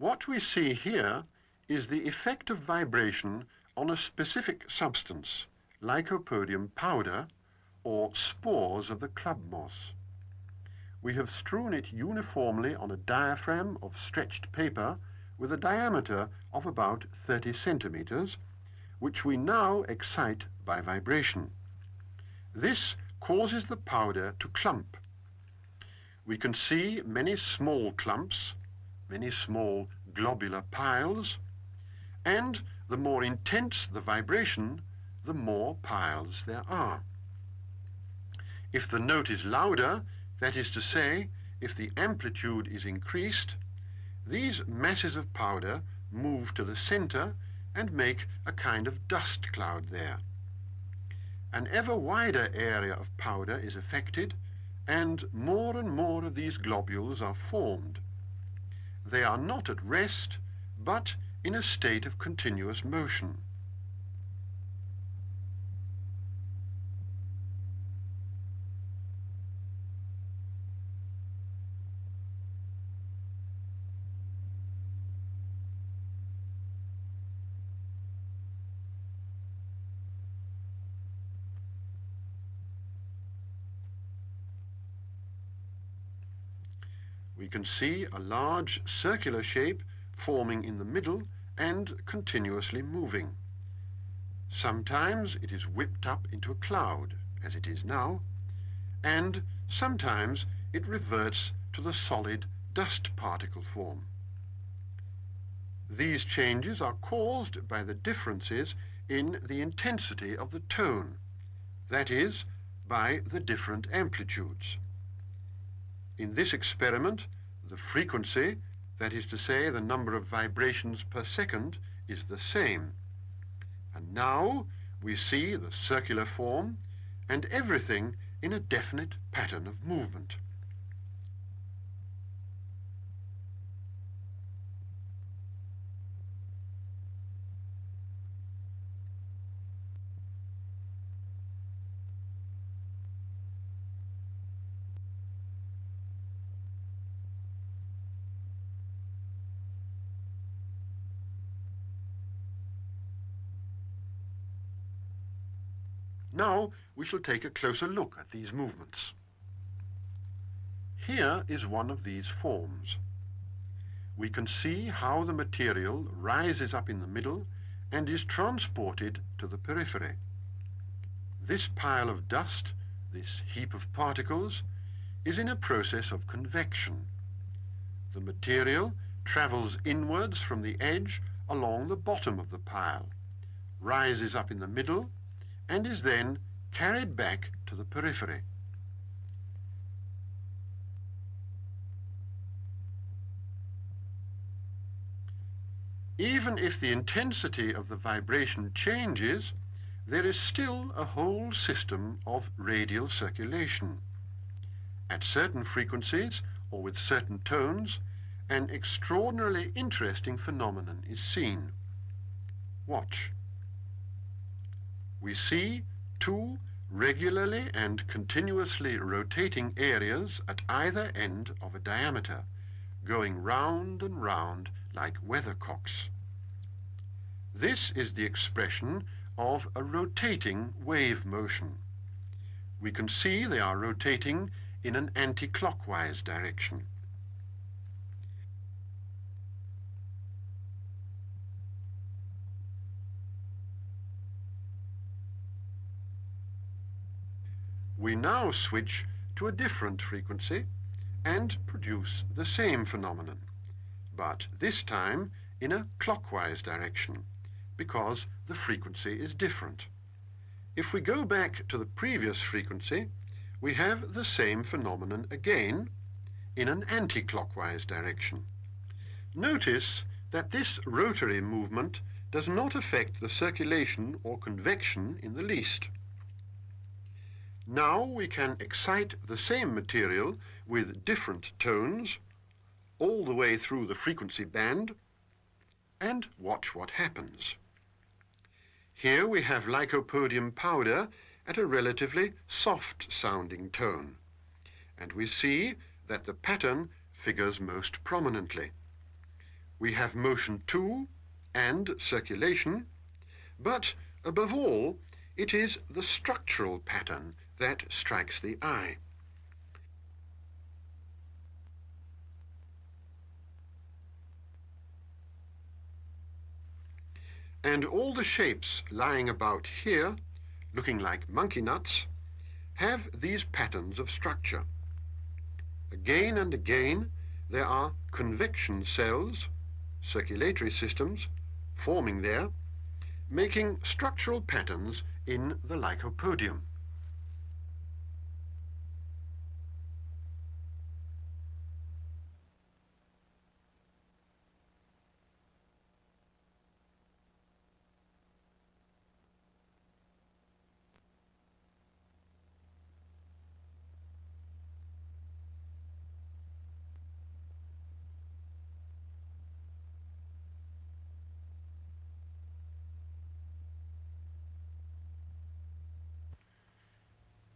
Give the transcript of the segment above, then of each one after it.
What we see here is the effect of vibration on a specific substance, lycopodium powder, or spores of the club moss. We have strewn it uniformly on a diaphragm of stretched paper with a diameter of about 30 centimeters, which we now excite by vibration. This causes the powder to clump. We can see many small clumps, many small globular piles, and the more intense the vibration, the more piles there are. If the note is louder, that is to say, if the amplitude is increased, these masses of powder move to the center and make a kind of dust cloud there. An ever wider area of powder is affected, and more of these globules are formed. They are not at rest, but in a state of continuous motion. We can see a large circular shape forming in the middle and continuously moving. Sometimes it is whipped up into a cloud, as it is now, and sometimes it reverts to the solid dust particle form. These changes are caused by the differences in the intensity of the tone, that is, by the different amplitudes. In this experiment, the frequency, that is to say, the number of vibrations per second, is the same. And now we see the circular form and everything in a definite pattern of movement. Now we shall take a closer look at these movements. Here is one of these forms. We can see how the material rises up in the middle and is transported to the periphery. This pile of dust, this heap of particles, is in a process of convection. The material travels inwards from the edge along the bottom of the pile, rises up in the middle, and is then carried back to the periphery. Even if the intensity of the vibration changes, there is still a whole system of radial circulation. At certain frequencies, or with certain tones, an extraordinarily interesting phenomenon is seen. Watch. We see two regularly and continuously rotating areas at either end of a diameter, going round and round like weathercocks. This is the expression of a rotating wave motion. We can see they are rotating in an anti-clockwise direction. We now switch to a different frequency and produce the same phenomenon, but this time in a clockwise direction, because the frequency is different. If we go back to the previous frequency, we have the same phenomenon again in an anti-clockwise direction. Notice that this rotary movement does not affect the circulation or convection in the least. Now we can excite the same material with different tones all the way through the frequency band and watch what happens. Here we have lycopodium powder at a relatively soft sounding tone, and we see that the pattern figures most prominently. We have motion too, and circulation, but above all, it is the structural pattern that strikes the eye. And all the shapes lying about here, looking like monkey nuts, have these patterns of structure. Again and again, there are convection cells, circulatory systems, forming there, making structural patterns in the lycopodium.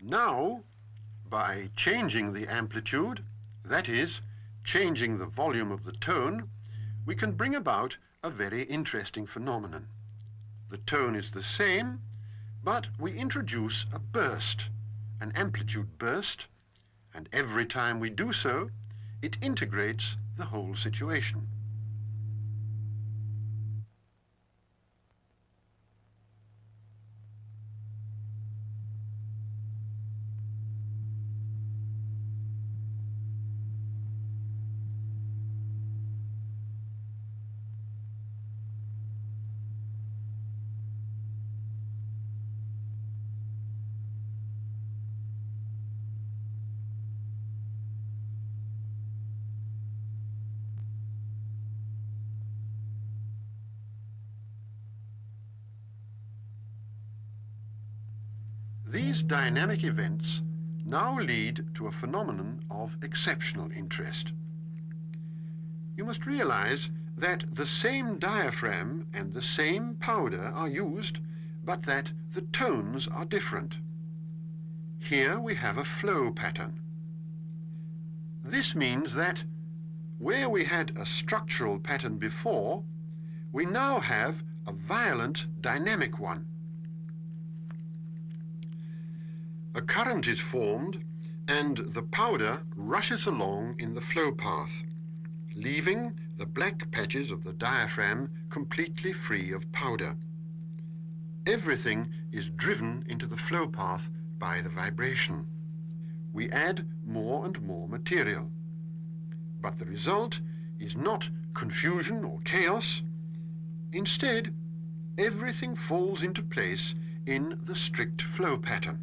Now, by changing the amplitude, that is, changing the volume of the tone, we can bring about a very interesting phenomenon. The tone is the same, but we introduce a burst, an amplitude burst, and every time we do so, it integrates the whole situation. These dynamic events now lead to a phenomenon of exceptional interest. You must realize that the same diaphragm and the same powder are used, but that the tones are different. Here we have a flow pattern. This means that where we had a structural pattern before, we now have a violent dynamic one. A current is formed and the powder rushes along in the flow path, leaving the black patches of the diaphragm completely free of powder. Everything is driven into the flow path by the vibration. We add more and more material, but the result is not confusion or chaos. Instead, everything falls into place in the strict flow pattern.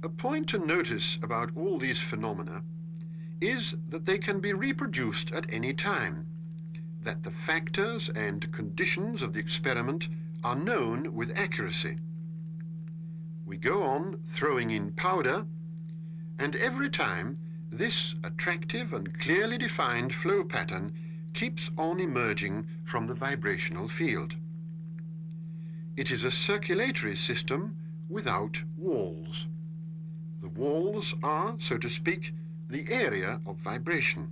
A point to notice about all these phenomena is that they can be reproduced at any time, that the factors and conditions of the experiment are known with accuracy. We go on throwing in powder, and every time this attractive and clearly defined flow pattern keeps on emerging from the vibrational field. It is a circulatory system without walls. The walls are, so to speak, the area of vibration.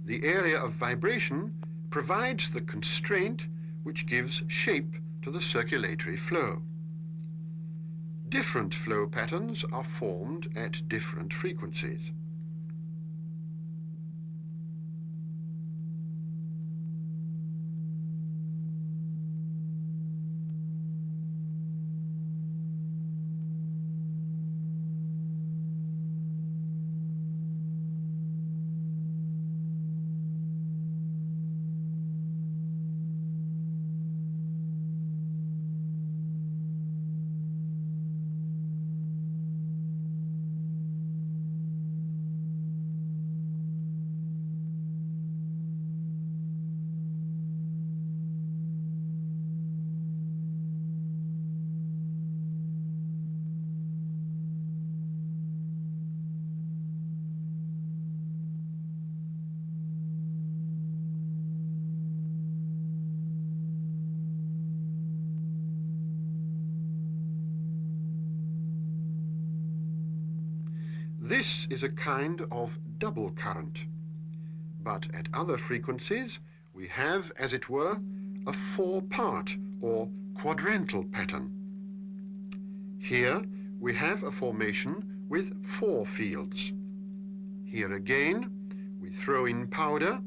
The area of vibration provides the constraint which gives shape to the circulatory flow. Different flow patterns are formed at different frequencies. This is a kind of double current, but at other frequencies we have, as it were, a four-part or quadrantal pattern. Here we have a formation with four fields. Here again we throw in powder,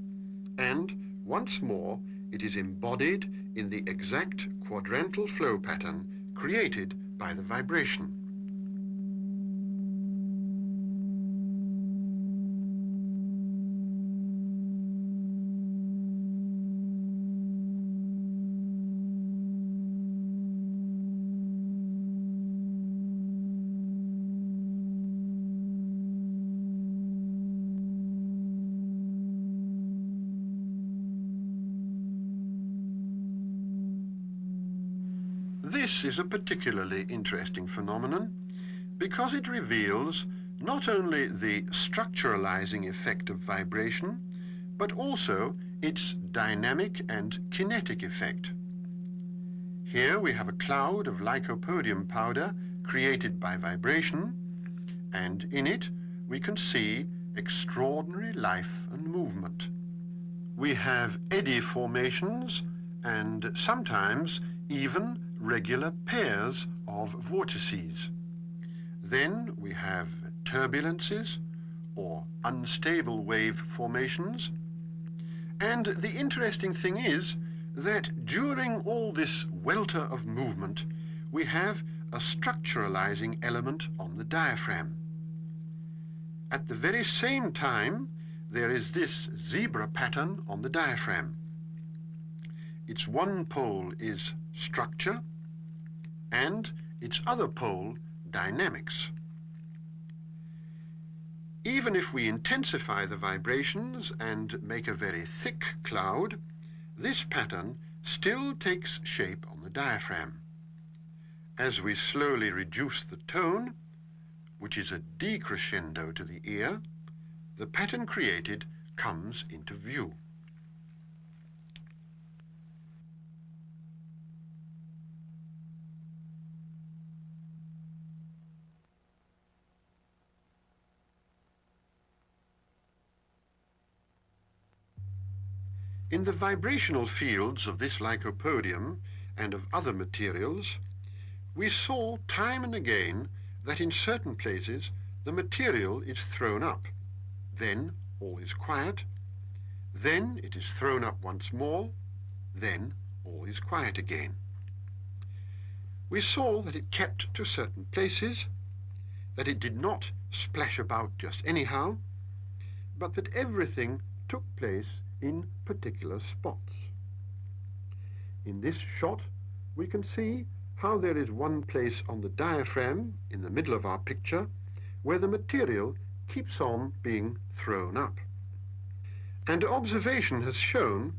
and once more it is embodied in the exact quadrantal flow pattern created by the vibration. This is a particularly interesting phenomenon because it reveals not only the structuralizing effect of vibration, but also its dynamic and kinetic effect. Here we have a cloud of lycopodium powder created by vibration, and in it we can see extraordinary life and movement. We have eddy formations and sometimes even regular pairs of vortices. Then we have turbulences or unstable wave formations. And the interesting thing is that during all this welter of movement, we have a structuralizing element on the diaphragm. At the very same time, there is this zebra pattern on the diaphragm. Its one pole is structure, and its other pole, dynamics. Even if we intensify the vibrations and make a very thick cloud, this pattern still takes shape on the diaphragm. As we slowly reduce the tone, which is a decrescendo to the ear, the pattern created comes into view. In the vibrational fields of this lycopodium and of other materials, we saw time and again that in certain places the material is thrown up, then all is quiet, then it is thrown up once more, then all is quiet again. We saw that it kept to certain places, that it did not splash about just anyhow, but that everything took place in particular spots. In this shot, we can see how there is one place on the diaphragm in the middle of our picture where the material keeps on being thrown up. And observation has shown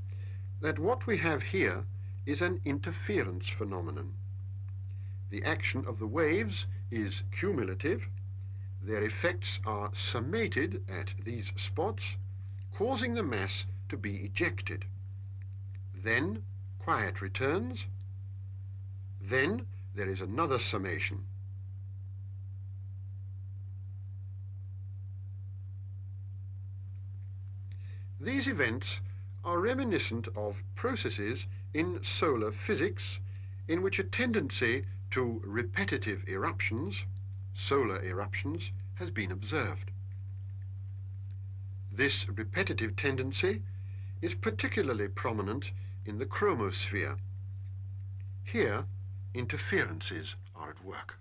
that what we have here is an interference phenomenon. The action of the waves is cumulative. Their effects are summated at these spots, causing the mass to be ejected. Then quiet returns. Then there is another summation. These events are reminiscent of processes in solar physics in which a tendency to repetitive eruptions, solar eruptions, has been observed. This repetitive tendency is particularly prominent in the chromosphere. Here, interferences are at work.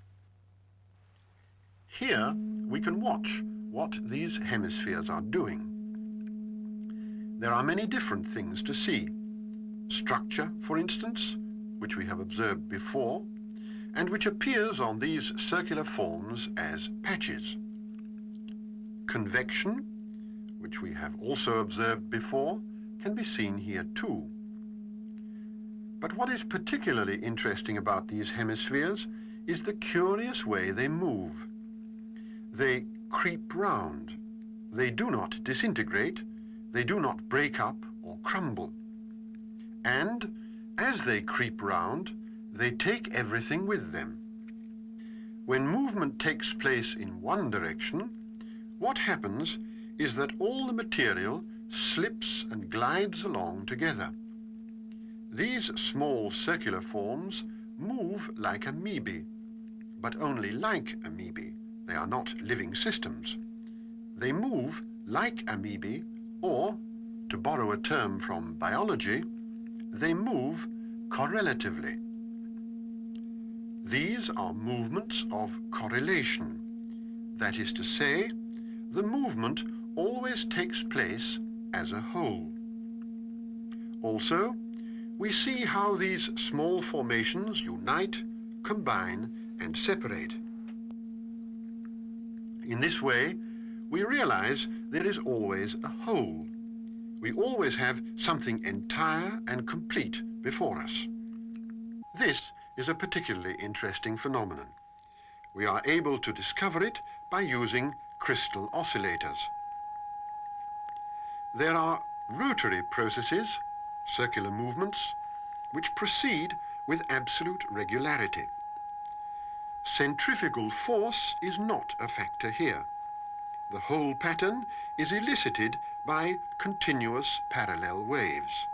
Here, we can watch what these hemispheres are doing. There are many different things to see. Structure, for instance, which we have observed before, and which appears on these circular forms as patches. Convection, which we have also observed before, can be seen here too. But what is particularly interesting about these hemispheres is the curious way they move. They creep round. They do not disintegrate. They do not break up or crumble. And as they creep round, they take everything with them. When movement takes place in one direction, what happens is that all the material slips and glides along together. These small circular forms move like amoebae, but only like amoebae. They are not living systems. They move like amoebae, or, to borrow a term from biology, they move correlatively. These are movements of correlation. That is to say, the movement always takes place as a whole. Also, we see how these small formations unite, combine, and separate. In this way, we realize there is always a whole. We always have something entire and complete before us. This is a particularly interesting phenomenon. We are able to discover it by using crystal oscillators. There are rotary processes, circular movements, which proceed with absolute regularity. Centrifugal force is not a factor here. The whole pattern is elicited by continuous parallel waves.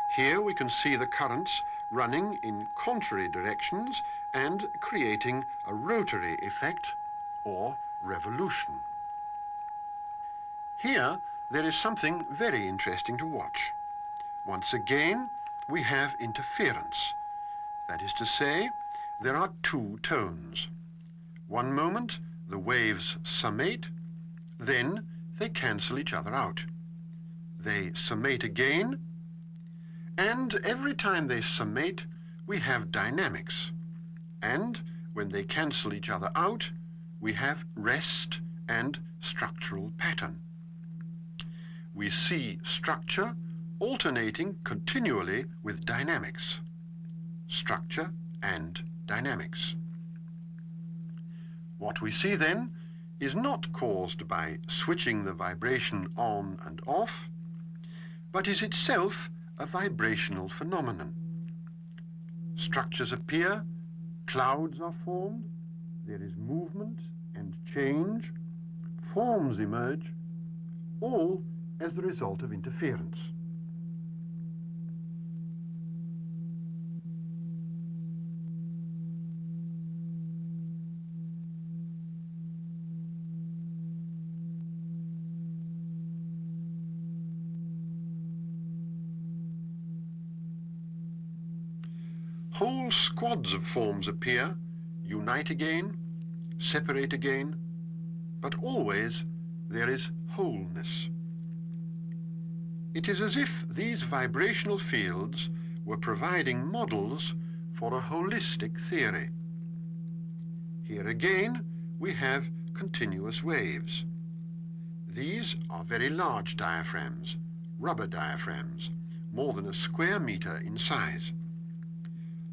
Here we can see the currents running in contrary directions and creating a rotary effect or revolution. Here there is something very interesting to watch. Once again, we have interference. That is to say, there are two tones. One moment the waves summate, then they cancel each other out. They summate again, and every time they summate, we have dynamics. And when they cancel each other out, we have rest and structural pattern. We see structure alternating continually with dynamics. Structure and dynamics. What we see then is not caused by switching the vibration on and off, but is itself a vibrational phenomenon. Structures appear, clouds are formed, there is movement and change, forms emerge, all as the result of interference. Whole squads of forms appear, unite again, separate again, but always there is wholeness. It is as if these vibrational fields were providing models for a holistic theory. Here again we have continuous waves. These are very large diaphragms, rubber diaphragms, more than a square meter in size.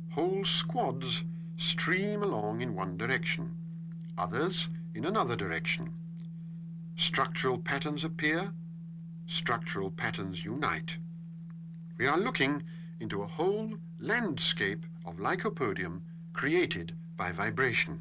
Whole squads stream along in one direction, others in another direction. Structural patterns appear, structural patterns unite. We are looking into a whole landscape of lycopodium created by vibration.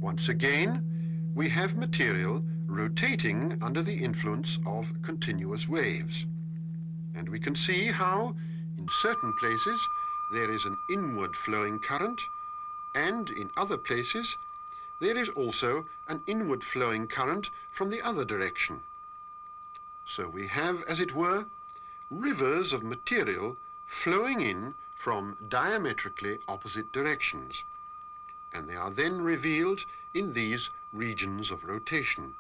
Once again, we have material rotating under the influence of continuous waves. And we can see how, in certain places, there is an inward flowing current, and in other places, there is also an inward flowing current from the other direction. So we have, as it were, rivers of material flowing in from diametrically opposite directions, and they are then revealed in these regions of rotation.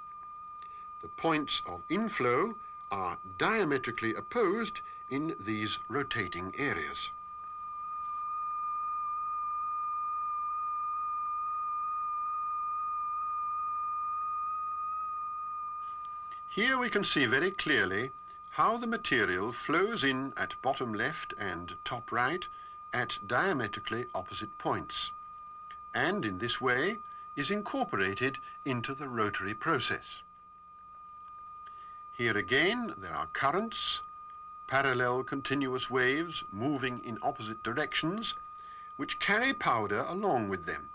The points of inflow are diametrically opposed in these rotating areas. Here we can see very clearly how the material flows in at bottom left and top right at diametrically opposite points, and in this way is incorporated into the rotary process. Here again there are currents, parallel continuous waves moving in opposite directions, which carry powder along with them.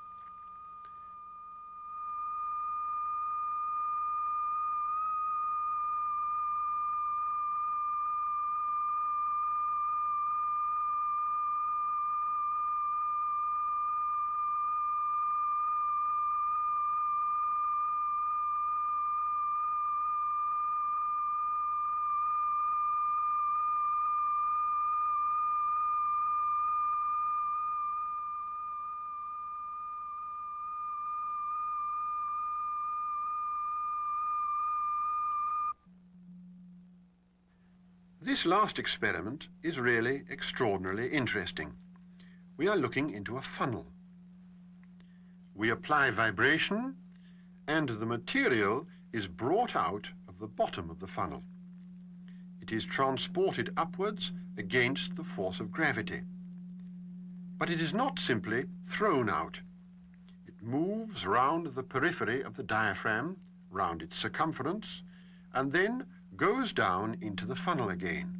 This last experiment is really extraordinarily interesting. We are looking into a funnel. We apply vibration, and the material is brought out of the bottom of the funnel. It is transported upwards against the force of gravity. But it is not simply thrown out. It moves round the periphery of the diaphragm, round its circumference, and then goes down into the funnel again.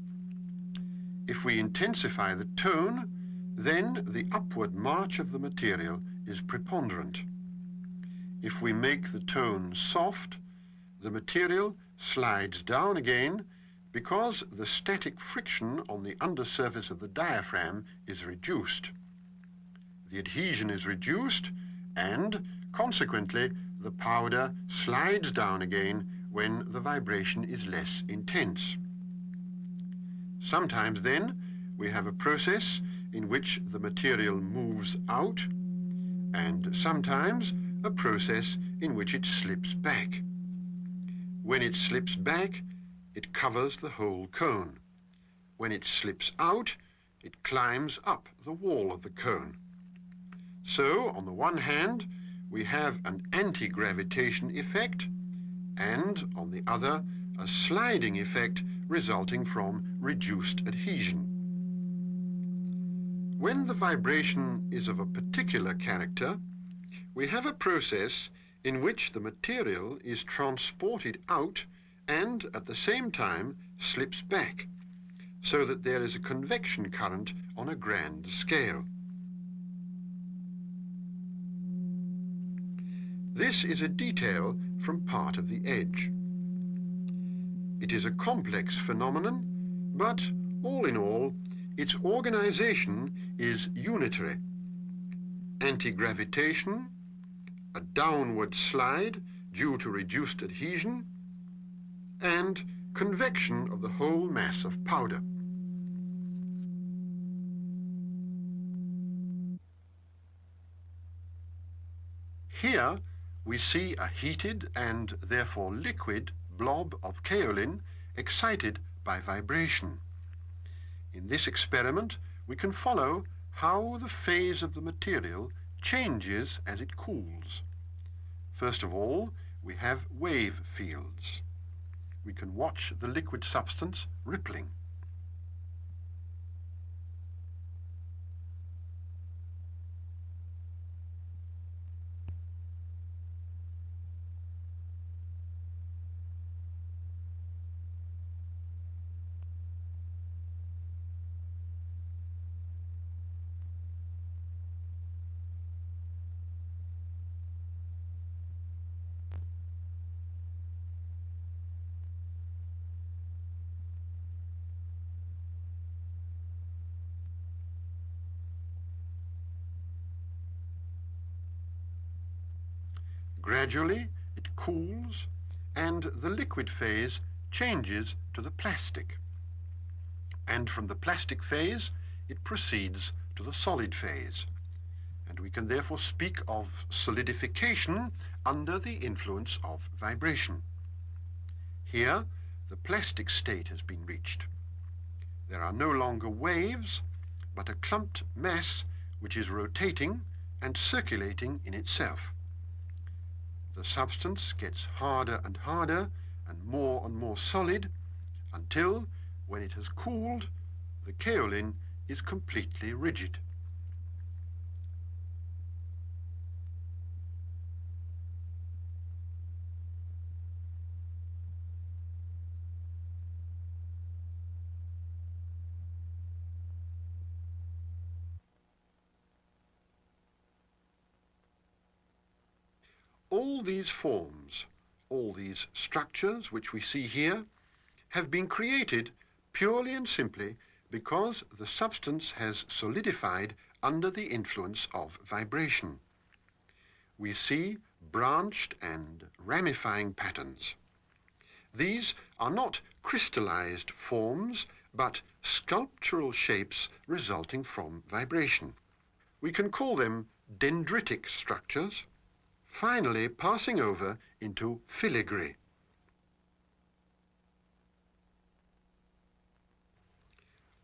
If we intensify the tone, then the upward march of the material is preponderant. If we make the tone soft, the material slides down again because the static friction on the undersurface of the diaphragm is reduced. The adhesion is reduced, and consequently the powder slides down again when the vibration is less intense. Sometimes then we have a process in which the material moves out, and sometimes a process in which it slips back. When it slips back, it covers the whole cone. When it slips out, it climbs up the wall of the cone. So, on the one hand, we have an anti-gravitation effect, and, on the other, a sliding effect resulting from reduced adhesion. When the vibration is of a particular character, we have a process in which the material is transported out and, at the same time, slips back, so that there is a convection current on a grand scale. This is a detail from part of the edge. It is a complex phenomenon, but all in all, its organization is unitary. Anti-gravitation, a downward slide due to reduced adhesion, and convection of the whole mass of powder. Here we see a heated and therefore liquid blob of kaolin excited by vibration. In this experiment, we can follow how the phase of the material changes as it cools. First of all, we have wave fields. We can watch the liquid substance rippling. Gradually, it cools, and the liquid phase changes to the plastic. And from the plastic phase, it proceeds to the solid phase. And we can therefore speak of solidification under the influence of vibration. Here, the plastic state has been reached. There are no longer waves, but a clumped mass which is rotating and circulating in itself. The substance gets harder and harder and more solid until, when it has cooled, the kaolin is completely rigid. All these forms, all these structures which we see here, have been created purely and simply because the substance has solidified under the influence of vibration. We see branched and ramifying patterns. These are not crystallized forms, but sculptural shapes resulting from vibration. We can call them dendritic structures, finally passing over into filigree.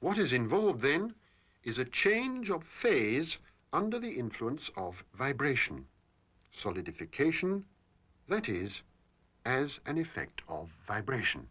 What is involved then is a change of phase under the influence of vibration, solidification, that is, as an effect of vibration.